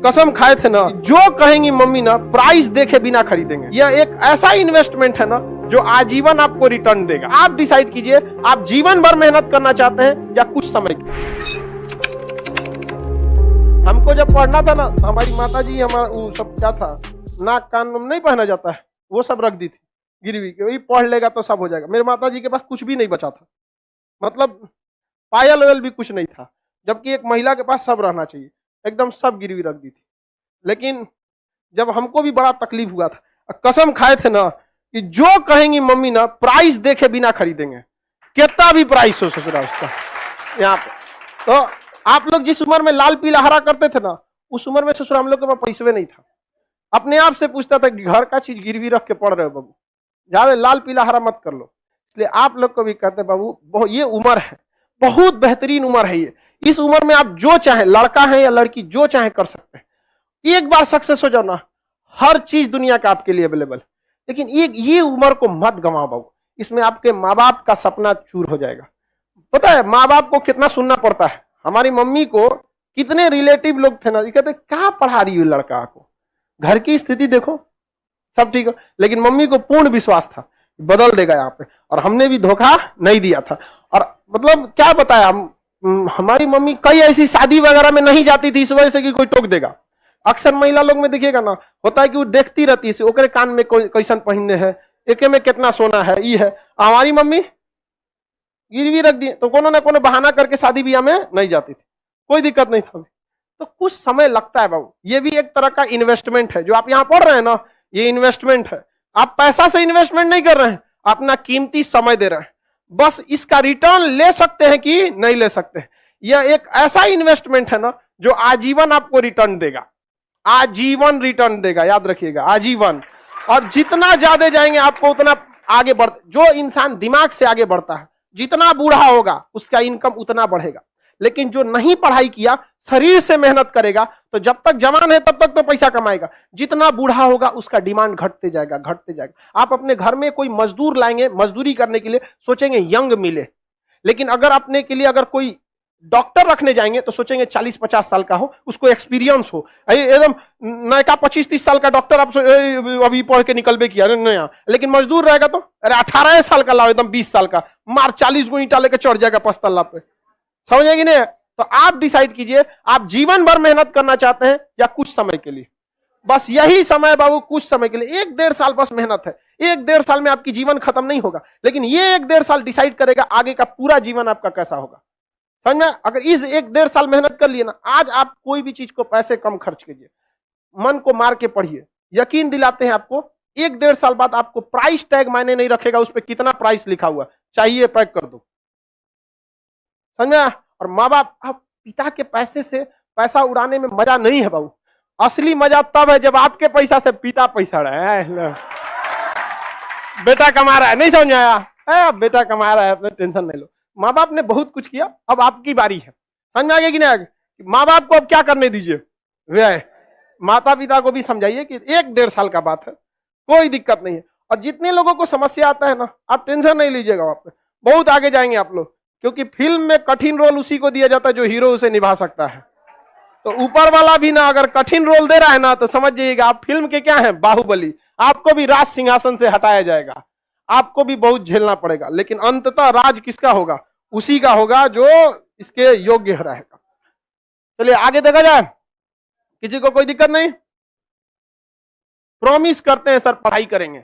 कसम खाए थे ना, जो कहेंगी मम्मी ना प्राइस देखे बिना खरीदेंगे। यह एक ऐसा इन्वेस्टमेंट है ना जो आजीवन आपको रिटर्न देगा। आप डिसाइड कीजिए, आप जीवन भर मेहनत करना चाहते हैं या कुछ समय की। हमको जब पढ़ना था ना, हमारी माता जी हमारा वो सब क्या था, नाक कान में नहीं पहना जाता है, वो सब रख दी थी गिरवी के, वही पढ़ लेगा तो सब हो जाएगा। मेरे माता जी के पास कुछ भी नहीं बचा था, मतलब पायल वायल भी कुछ नहीं था, जबकि एक महिला के पास सब रहना चाहिए, एकदम सब गिरवी रख दी थी। लेकिन जब हमको भी बड़ा तकलीफ हुआ था, कसम खाए थे ना कि जो कहेंगी मम्मी ना प्राइस देखे बिना खरीदेंगे, कितना भी प्राइस हो ससुरा उसका। यहाँ पे तो आप लोग जिस उम्र में लाल पीला हरा करते थे ना, उस उम्र में ससुर हम लोग के पास पैसे नहीं था। अपने आप से पूछता था कि घर का चीज गिरवी रख के पढ़ रहे हो बाबू, ज्यादा लाल पीला हरा मत कर लो। इसलिए आप लोग को भी कहते बाबू, ये उम्र है, बहुत बेहतरीन उम्र है ये। इस उम्र में आप जो चाहे, लड़का है या लड़की, जो चाहे कर सकते हैं। एक बार सक्सेस हो जाओ ना, हर चीज दुनिया का आपके लिए अवेलेबल। लेकिन ये उम्र को मत गंवाओ बाबू, इसमें आपके माँ बाप का सपना चूर हो जाएगा। पता है माँ बाप को कितना सुनना पड़ता है। हमारी मम्मी को कितने रिलेटिव लोग थे ना, कहते क्या पढ़ा रही हो लड़का को, घर की स्थिति देखो, सब ठीक हो। लेकिन मम्मी को पूर्ण विश्वास था बदल देगा यहाँ पे, और हमने भी धोखा नहीं दिया था। और मतलब क्या बताया, हमारी मम्मी कई ऐसी शादी वगैरह में नहीं जाती थी इस वजह से कि कोई टोक देगा। अक्सर महिला लोग में देखिएगा ना, होता है कि वो देखती रहती है, ओकरे कान में कैसन पहनने है, एके में कितना सोना है, ये है। हमारी मम्मी गिरवी रख दी तो कोनो ना कोनो बहाना करके शादी ब्याह में नहीं जाती थी, कोई दिक्कत नहीं था। तो कुछ समय लगता है बाबू, ये भी एक तरह का इन्वेस्टमेंट है। जो आप यहाँ पढ़ रहे हैं ना, ये इन्वेस्टमेंट है। आप पैसा से इन्वेस्टमेंट नहीं कर रहे हैं, अपना कीमती समय दे रहे हैं। बस इसका रिटर्न ले सकते हैं कि नहीं ले सकते हैं। यह एक ऐसा इन्वेस्टमेंट है ना जो आजीवन आपको रिटर्न देगा, आजीवन रिटर्न देगा, याद रखिएगा, आजीवन। और जितना ज्यादा जाएंगे आपको उतना आगे बढ़, जो इंसान दिमाग से आगे बढ़ता है, जितना बूढ़ा होगा उसका इनकम उतना बढ़ेगा। लेकिन जो नहीं पढ़ाई किया, शरीर से मेहनत करेगा, तो जब तक जवान है तब तक तो पैसा कमाएगा, जितना बूढ़ा होगा उसका डिमांड घटते जाएगा, घटते जाएगा। आप अपने घर में कोई मजदूर लाएंगे, मजदूरी करने के लिए सोचेंगे यंग मिले, लेकिन अगर अपने के लिए अगर कोई डॉक्टर रखने जाएंगे तो सोचेंगे 40-50 साल का हो, उसको एक्सपीरियंस हो। एकदम नया 25-30 साल का डॉक्टर आप अभी पढ़ के निकलबे किया नया, लेकिन मजदूर रहेगा तो अरे 18 साल का लाओ, एकदम 20 साल का, मार 40 गो ईंटा लेके चढ़ जाएगा 5 तल्ला पे, समझेगी नहीं। तो आप डिसाइड कीजिए, आप जीवन भर मेहनत करना चाहते हैं या कुछ समय के लिए। बस यही समय बाबू, कुछ समय के लिए, 1-1.5 साल बस मेहनत है। 1-1.5 साल में आपकी जीवन खत्म नहीं होगा, लेकिन ये 1-1.5 साल डिसाइड करेगा आगे का पूरा जीवन आपका कैसा होगा। समझ में? अगर इस 1-1.5 साल मेहनत कर लिए ना, आज आप कोई भी चीज को पैसे कम खर्च कीजिए, मन को मार के पढ़िए, यकीन दिलाते हैं आपको 1-1.5 साल बाद आपको प्राइस टैग मायने नहीं रखेगा, उस पर कितना प्राइस लिखा हुआ, चाहिए पैक कर दो। समझ में? और माँ बाप, आप पिता के पैसे से पैसा उड़ाने में मजा नहीं है बाबू। असली मजा तब है जब आपके पैसा से पिता पैसा रहा है, बेटा कमा रहा है, नहीं समझ आया, बेटा कमा रहा है, अपने टेंशन नहीं लो। माँ बाप ने बहुत कुछ किया, अब आपकी बारी है। समझ में आ गया कि नहीं? माँ बाप को अब क्या करने दीजिए, वे माता पिता को भी समझाइए कि 1-1.5 साल का बात है, कोई दिक्कत नहीं है। और जितने लोगों को समस्या आता है ना, आप टेंशन नहीं लीजिएगा, आप बहुत आगे जाएंगे आप लोग, क्योंकि फिल्म में कठिन रोल उसी को दिया जाता है जो हीरो उसे निभा सकता है। तो ऊपर वाला भी ना अगर कठिन रोल दे रहा है ना, तो समझ जाइएगा आप फिल्म के क्या है, बाहुबली। आपको भी राज सिंहासन से हटाया जाएगा, आपको भी बहुत झेलना पड़ेगा, लेकिन अंततः राज किसका होगा? उसी का होगा जो इसके योग्य रहेगा। चलिए आगे देखा जाए, किसी को कोई दिक्कत नहीं? प्रॉमिस करते हैं सर पढ़ाई करेंगे,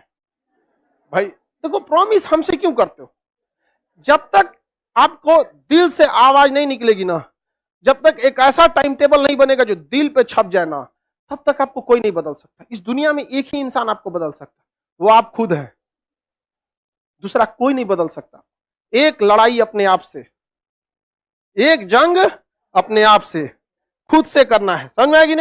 भाई देखो प्रॉमिस हमसे क्यों करते हो? जब तक आपको दिल से आवाज नहीं निकलेगी ना, जब तक एक ऐसा टाइम टेबल नहीं बनेगा जो दिल पे छप जाए ना, तब तक आपको कोई नहीं बदल सकता। इस दुनिया में एक ही इंसान आपको बदल सकता है, वो आप खुद हैं, दूसरा कोई नहीं बदल सकता। एक लड़ाई अपने आप से, एक जंग अपने आप से, खुद से करना है। समझ में आएगी?